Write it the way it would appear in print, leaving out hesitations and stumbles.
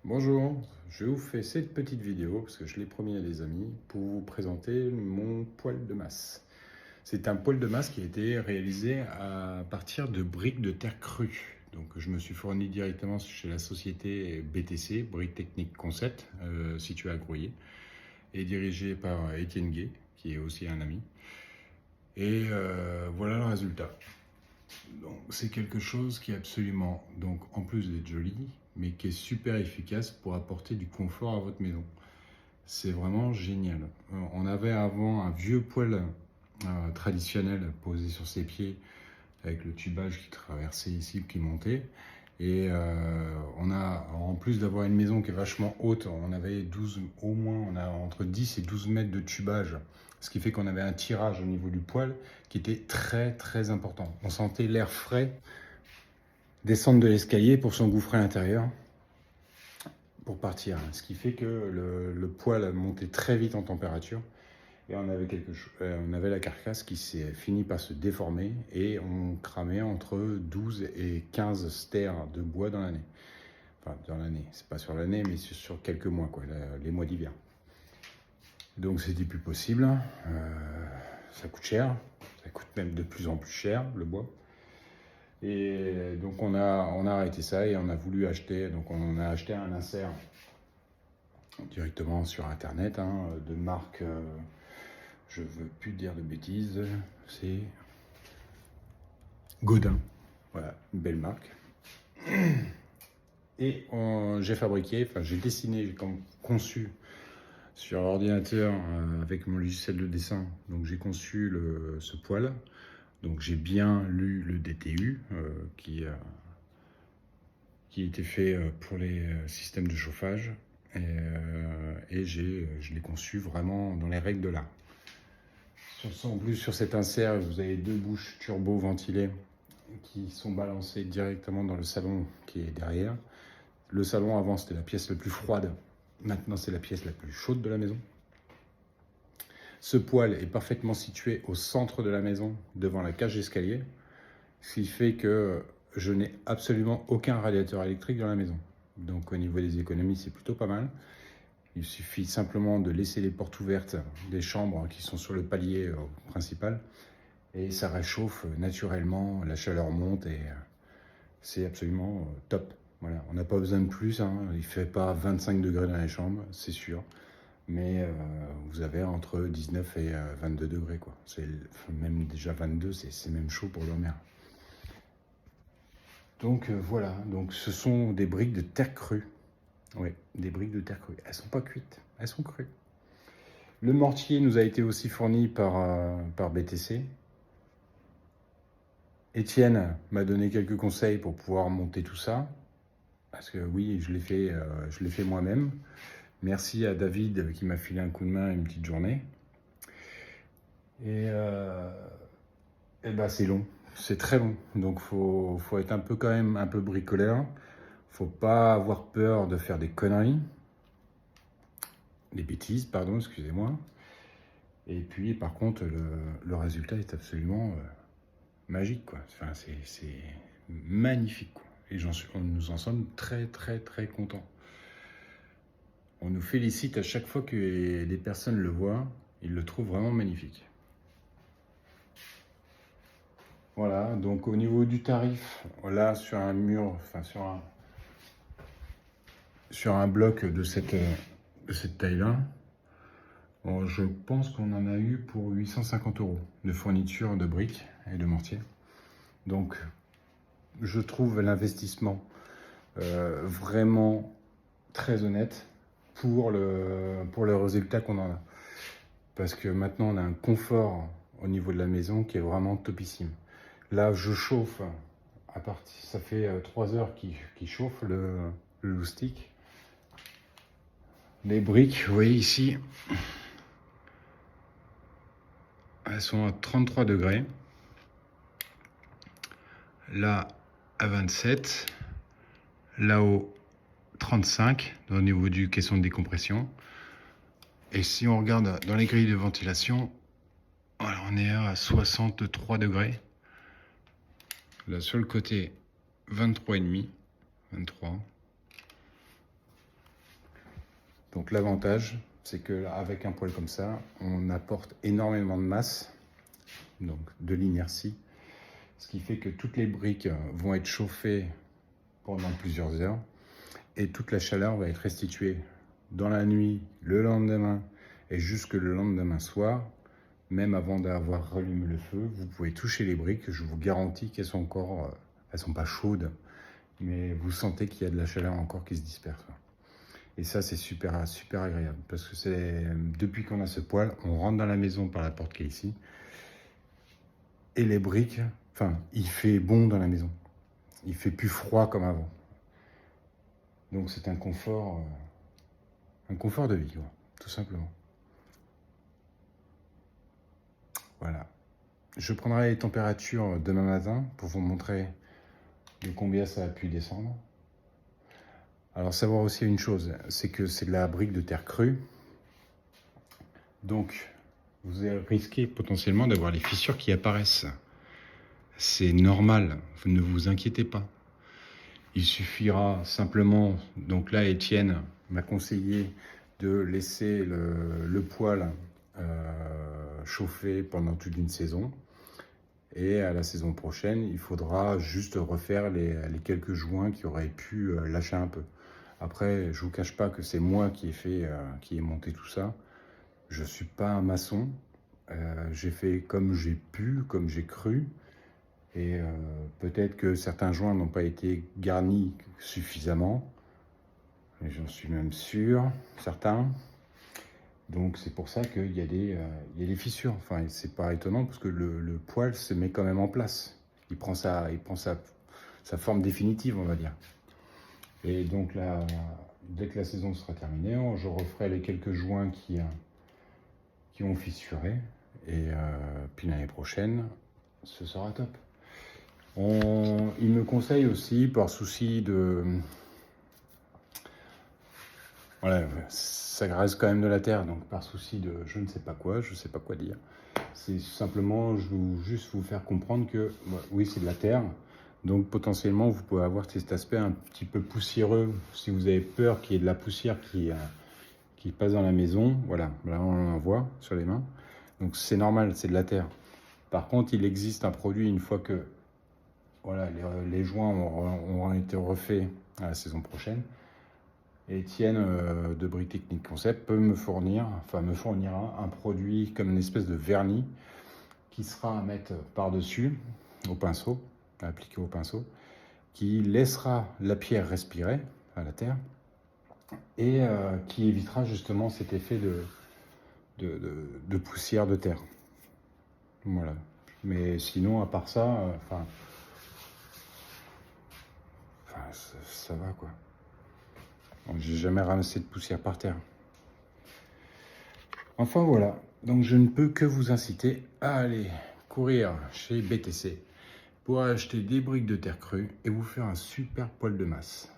Bonjour, je vous fais cette petite vidéo, parce que je l'ai promis à des amis, pour vous présenter mon poêle de masse. C'est un poêle de masse qui a été réalisé à partir de briques de terre crue. Donc je me suis fourni directement chez la société BTC, Briques Techniques Concept, située à Grouillé, et dirigée par Étienne Gay, qui est aussi un ami. Et voilà le résultat. Donc c'est quelque chose qui est absolument, donc en plus d'être joli, mais qui est super efficace pour apporter du confort à votre maison. C'est vraiment génial. On avait avant un vieux poêle traditionnel posé sur ses pieds avec le tubage qui traversait ici, qui montait. Et on a, en plus d'avoir une maison qui est vachement haute, on avait 12, au moins, on a entre 10 et 12 mètres de tubage. Ce qui fait qu'on avait un tirage au niveau du poêle qui était très très important. On sentait l'air frais descendre de l'escalier pour s'engouffrer à l'intérieur pour partir. Ce qui fait que le poêle montait très vite en température et on avait la carcasse qui s'est fini par se déformer et on cramait entre 12 et 15 stères de bois dans l'année. Enfin, dans l'année, c'est pas sur l'année, mais sur quelques mois, quoi, les mois d'hiver. Donc c'était plus possible. Ça coûte cher, ça coûte même de plus en plus cher le bois. Et donc on a arrêté ça et on a voulu acheter, donc on a acheté un insert directement sur internet, hein, de marque, je veux plus dire de bêtises, c'est Godin, voilà, une belle marque. Et j'ai fabriqué, enfin j'ai dessiné, j'ai conçu sur ordinateur avec mon logiciel de dessin, donc j'ai conçu ce poêle. Donc j'ai bien lu le DTU qui a été fait pour les systèmes de chauffage et je l'ai conçu vraiment dans les règles de l'art. En plus, sur cet insert, vous avez deux bouches turbo ventilées qui sont balancées directement dans le salon qui est derrière. Le salon avant, c'était la pièce la plus froide. Maintenant, c'est la pièce la plus chaude de la maison. Ce poêle est parfaitement situé au centre de la maison, devant la cage d'escalier, ce qui fait que je n'ai absolument aucun radiateur électrique dans la maison. Donc au niveau des économies, c'est plutôt pas mal. Il suffit simplement de laisser les portes ouvertes des chambres qui sont sur le palier principal et ça réchauffe naturellement, la chaleur monte et c'est absolument top. Voilà, on n'a pas besoin de plus, hein. Il ne fait pas 25 degrés dans les chambres, c'est sûr, mais vous avez entre 19 et 22 degrés, quoi. Même déjà 22, c'est même chaud pour dormir. Donc voilà, donc ce sont des briques de terre crue. Oui, des briques de terre crue. Elles sont pas cuites, elles sont crues. Le mortier nous a été aussi fourni par BTC. Étienne m'a donné quelques conseils pour pouvoir monter tout ça. Parce que oui, je l'ai fait moi-même. Merci à David qui m'a filé un coup de main une petite journée. Et ben c'est long, c'est très long. Donc faut être un peu quand même un peu bricoleur. Faut pas avoir peur de faire des conneries. Des bêtises, pardon, excusez-moi. Et puis, par contre, le résultat est absolument magique, quoi. Enfin, c'est magnifique, quoi. Et nous en sommes très, très, très contents. On nous félicite à chaque fois que les personnes le voient. Ils le trouvent vraiment magnifique. Voilà, donc au niveau du tarif, là, sur un mur, enfin, sur un bloc de cette taille-là, bon, je pense qu'on en a eu pour 850 € de fourniture de briques et de mortier. Donc, je trouve l'investissement vraiment très honnête pour le résultat qu'on en a. Parce que maintenant, on a un confort au niveau de la maison qui est vraiment topissime. Là, je chauffe, ça fait 3 heures qu'il chauffe le loustic. Les briques, vous voyez ici, elles sont à 33 degrés. Là, à 27. Là-haut, 35 au niveau du caisson de décompression. Et si on regarde dans les grilles de ventilation, voilà, on est à 63 degrés. Là, sur le côté, 23,5. 23. Donc l'avantage, c'est qu'avec un poêle comme ça, on apporte énormément de masse, donc de l'inertie, ce qui fait que toutes les briques vont être chauffées pendant plusieurs heures et toute la chaleur va être restituée dans la nuit, le lendemain et jusque le lendemain soir. Même avant d'avoir rallumé le feu, vous pouvez toucher les briques, je vous garantis qu'elles sont encore, elles sont pas chaudes, mais vous sentez qu'il y a de la chaleur encore qui se disperse. Et ça, c'est super, super agréable, parce que c'est depuis qu'on a ce poêle, on rentre dans la maison par la porte qui est ici, et les briques, enfin, il fait bon dans la maison. Il fait plus froid comme avant. Donc c'est un confort de vie, quoi, tout simplement. Voilà. Je prendrai les températures demain matin pour vous montrer de combien ça a pu descendre. Alors savoir aussi une chose, c'est que c'est de la brique de terre crue. Donc vous risquez potentiellement d'avoir les fissures qui apparaissent. C'est normal, ne vous inquiétez pas. Il suffira simplement, donc là Étienne m'a conseillé de laisser le poêle chauffer pendant toute une saison. Et à la saison prochaine, il faudra juste refaire les quelques joints qui auraient pu lâcher un peu. Après, je ne vous cache pas que c'est moi qui ai monté tout ça. Je ne suis pas un maçon. J'ai fait comme j'ai pu, comme j'ai cru. Et peut-être que certains joints n'ont pas été garnis suffisamment. Et j'en suis même sûr, certains. Donc c'est pour ça qu'il y a des fissures. Enfin, c'est pas étonnant parce que le poêle se met quand même en place. Il prend sa forme définitive, on va dire. Et donc là, dès que la saison sera terminée, je referai les quelques joints qui ont fissuré. Et puis l'année prochaine, ce sera top. Il me conseille aussi, par souci de... Voilà, ça reste quand même de la terre, donc par souci de je ne sais pas quoi dire. C'est simplement juste vous faire comprendre que oui, c'est de la terre, donc potentiellement vous pouvez avoir cet aspect un petit peu poussiéreux. Si vous avez peur qu'il y ait de la poussière qui passe dans la maison, voilà, là on en voit sur les mains. Donc c'est normal, c'est de la terre. Par contre, il existe un produit, une fois que voilà, les joints auront été refaits à la saison prochaine, Étienne de Briques Techniques Concept me fournira un produit comme une espèce de vernis qui sera à mettre par-dessus au pinceau, appliqué au pinceau, qui laissera la pierre respirer à la terre et qui évitera justement cet effet de poussière de terre. Voilà. Mais sinon, à part ça, ça va quoi. J'ai jamais ramassé de poussière par terre. Enfin voilà, donc je ne peux que vous inciter à aller courir chez BTC pour acheter des briques de terre crue et vous faire un super poêle de masse.